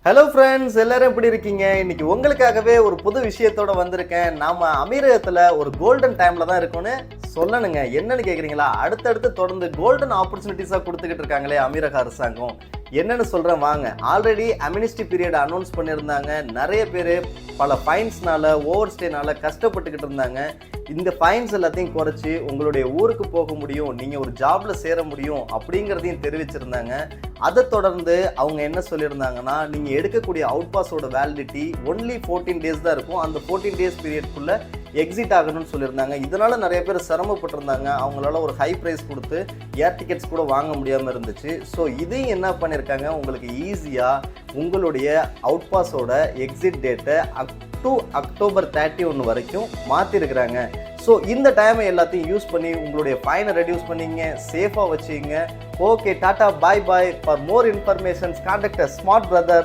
Hello friends, எல்லாரும் எப்படி இருக்கீங்க? இன்னைக்கு உங்களுக்காகவே ஒரு புது விஷயத்தோட வந்திருக்கேன். நாம அமீரகத்துல ஒரு கோல்டன் டைம்ல தான் இருக்கோம்னு சொல்லணுங்க. என்னன்னு கேக்குறீங்களா? அடுத்தடுத்து தொடர்ந்து கோல்டன் ஆப்பர்ச்சுனிட்டிஸா கொடுத்துக்கிட்டு இருக்காங்களே அமீரக அரசாங்கம். என்னன்னு சொல்றேன் வாங்க. ஆல்ரெடி அம்னிஸ்டி பீரியட் அனௌன்ஸ் பண்ணியிருந்தாங்க. நிறைய பேர் பல ஃபைன்ஸ்னால ஓவர் ஸ்டேனால கஷ்டப்பட்டுக்கிட்டு இருந்தாங்க. இந்த ஃபைன்ஸ் எல்லாத்தையும் குறைச்சி உங்களுடைய ஊருக்கு போக முடியும், நீங்க ஒரு ஜாப்ல சேர முடியும் அப்படிங்கிறதையும் தெரிவிச்சிருந்தாங்க. அதை தொடர்ந்து அவங்க என்ன சொல்லியிருந்தாங்கன்னா, நீங்க எடுக்கக்கூடிய அவுட் பாஸோட வேலிடிட்டி ஒன்லி 14 டேஸ் தான் இருக்கும். அந்த 14 டேஸ் பீரியட்குள்ள எக்ஸிட் ஆகணும்னு சொல்லியிருந்தாங்க. இதனால நிறைய பேர் சிரமப்பட்டிருந்தாங்க. அவங்களால ஒரு ஹை ப்ரைஸ் கொடுத்து ஏர் டிக்கெட்ஸ் கூட வாங்க முடியாமல் இருந்துச்சு. ஸோ இதையும் என்ன பண்ணியிருக்காங்க, உங்களுக்கு ஈஸியாக உங்களுடைய அவுட் பாஸோட எக்ஸிட் டேட்டை அக்டோபர் 31 வரைக்கும் மாற்றிருக்கிறாங்க. ஸோ இந்த டைமை எல்லாத்தையும் யூஸ் பண்ணி உங்களுடைய ஃபைனை ரெடியூஸ் பண்ணிங்க, சேஃபாக வச்சுங்க. Okay, tata, bye bye. For more informations contact smart brothers.